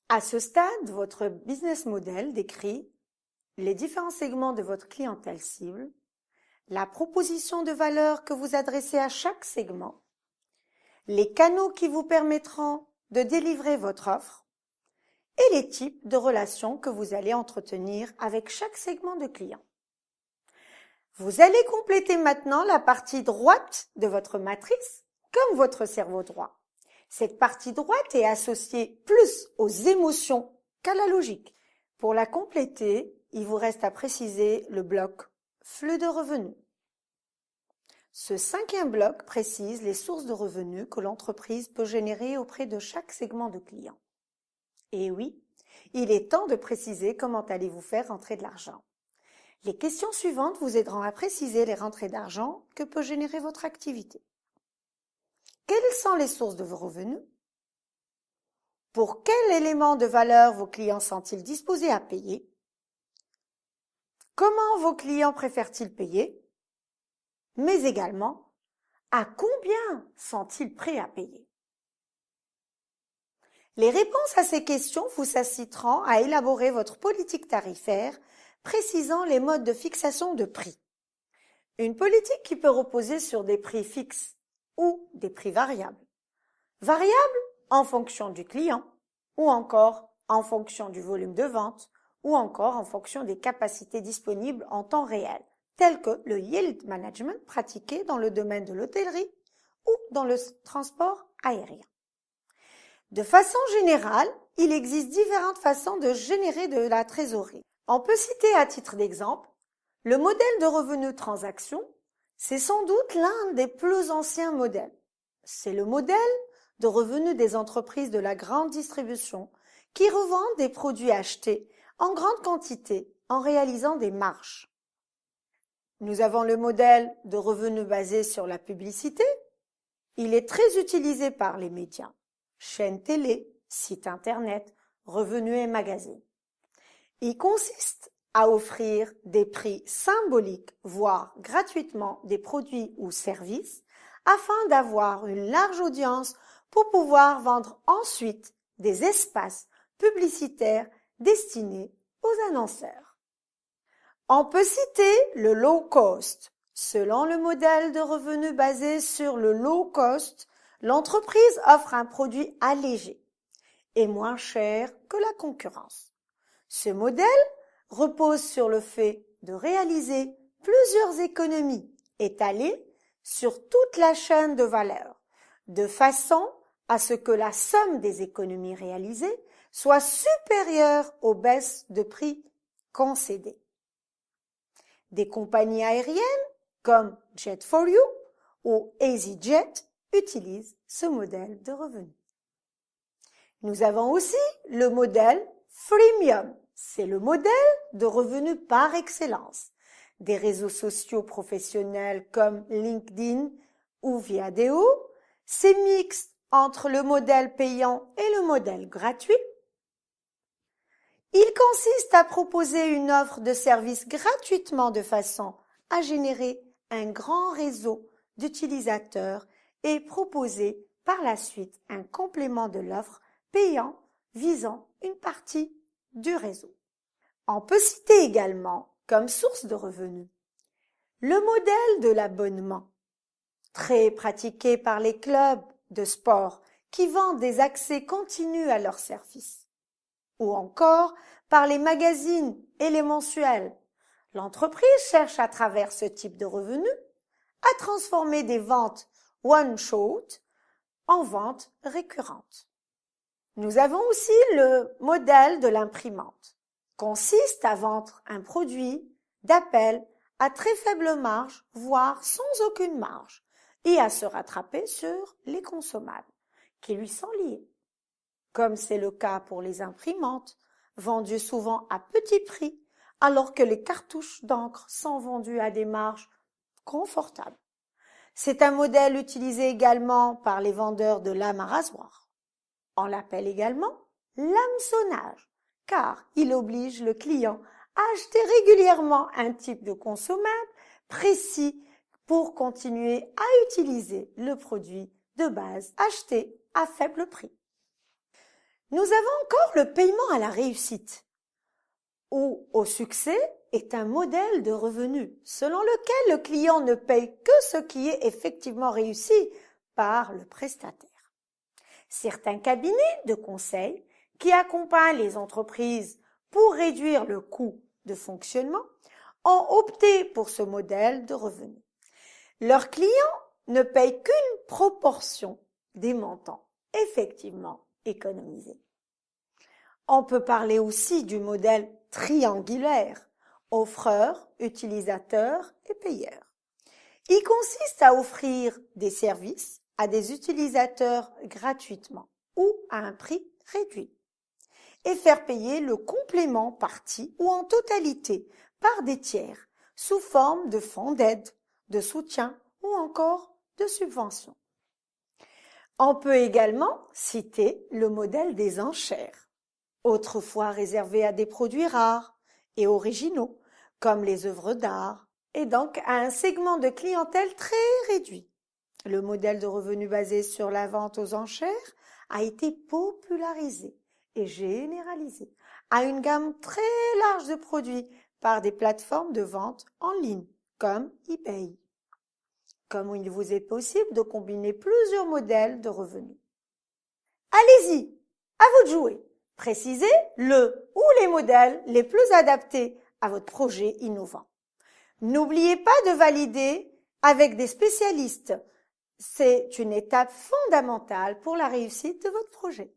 À ce stade, votre business model décrit les différents segments de votre clientèle cible, la proposition de valeur que vous adressez à chaque segment, les canaux qui vous permettront de délivrer votre offre et les types de relations que vous allez entretenir avec chaque segment de clients. Vous allez compléter maintenant la partie droite de votre matrice comme votre cerveau droit. Cette partie droite est associée plus aux émotions qu'à la logique. Pour la compléter, il vous reste à préciser le bloc flux de revenus. Ce 5e bloc précise les sources de revenus que l'entreprise peut générer auprès de chaque segment de clients. Et oui, il est temps de préciser comment allez-vous faire rentrer de l'argent. Les questions suivantes vous aideront à préciser les rentrées d'argent que peut générer votre activité. Quelles sont les sources de vos revenus? Pour quel élément de valeur vos clients sont-ils disposés à payer? Comment vos clients préfèrent-ils payer? Mais également, à combien sont-ils prêts à payer? Les réponses à ces questions vous inciteront à élaborer votre politique tarifaire, précisant les modes de fixation de prix. Une politique qui peut reposer sur des prix fixes ou des prix variables. Variables en fonction du client, ou encore en fonction du volume de vente, ou encore en fonction des capacités disponibles en temps réel, tel que le yield management pratiqué dans le domaine de l'hôtellerie ou dans le transport aérien. De façon générale, il existe différentes façons de générer de la trésorerie. On peut citer à titre d'exemple, le modèle de revenu transaction, c'est sans doute l'un des plus anciens modèles. C'est le modèle de revenu des entreprises de la grande distribution qui revendent des produits achetés en grande quantité en réalisant des marges. Nous avons le modèle de revenu basé sur la publicité. Il est très utilisé par les médias, chaînes télé, sites internet, revenus et magazines. Il consiste à offrir des prix symboliques, voire gratuitement, des produits ou services afin d'avoir une large audience pour pouvoir vendre ensuite des espaces publicitaires destinés aux annonceurs. On peut citer le low cost. Selon le modèle de revenu basé sur le low cost, l'entreprise offre un produit allégé et moins cher que la concurrence. Ce modèle repose sur le fait de réaliser plusieurs économies étalées sur toute la chaîne de valeur, de façon à ce que la somme des économies réalisées soit supérieure aux baisses de prix concédées. Des compagnies aériennes comme Jet4You ou EasyJet utilisent ce modèle de revenu. Nous avons aussi le modèle freemium. C'est le modèle de revenu par excellence. Des réseaux sociaux professionnels comme LinkedIn ou Viadeo, c'est mixte entre le modèle payant et le modèle gratuit. Il consiste à proposer une offre de service gratuitement de façon à générer un grand réseau d'utilisateurs et proposer par la suite un complément de l'offre payant visant une partie du réseau. On peut citer également comme source de revenus le modèle de l'abonnement, très pratiqué par les clubs de sport qui vendent des accès continus à leurs services, ou encore par les magazines et les mensuels. L'entreprise cherche à travers ce type de revenus à transformer des ventes one-shot en ventes récurrentes. Nous avons aussi le modèle de l'imprimante, consiste à vendre un produit d'appel à très faible marge, voire sans aucune marge, et à se rattraper sur les consommables qui lui sont liés. Comme c'est le cas pour les imprimantes, vendues souvent à petit prix, alors que les cartouches d'encre sont vendues à des marges confortables. C'est un modèle utilisé également par les vendeurs de lames à rasoir. On l'appelle également l'hameçonnage, car il oblige le client à acheter régulièrement un type de consommable précis pour continuer à utiliser le produit de base acheté à faible prix. Nous avons encore le paiement à la réussite, ou au succès est un modèle de revenu selon lequel le client ne paye que ce qui est effectivement réussi par le prestataire. Certains cabinets de conseil qui accompagnent les entreprises pour réduire le coût de fonctionnement ont opté pour ce modèle de revenu. Leurs clients ne payent qu'une proportion des montants effectivement économisés. On peut parler aussi du modèle triangulaire, offreur, utilisateur et payeur. Il consiste à offrir des services à des utilisateurs gratuitement ou à un prix réduit et faire payer le complément partie ou en totalité par des tiers sous forme de fonds d'aide, de soutien ou encore de subvention. On peut également citer le modèle des enchères, autrefois réservé à des produits rares et originaux, comme les œuvres d'art, et donc à un segment de clientèle très réduit. Le modèle de revenu basé sur la vente aux enchères a été popularisé et généralisé à une gamme très large de produits par des plateformes de vente en ligne, comme eBay. Comme il vous est possible de combiner plusieurs modèles de revenus. Allez-y, à vous de jouer. Précisez le ou les modèles les plus adaptés à votre projet innovant. N'oubliez pas de valider avec des spécialistes. C'est une étape fondamentale pour la réussite de votre projet.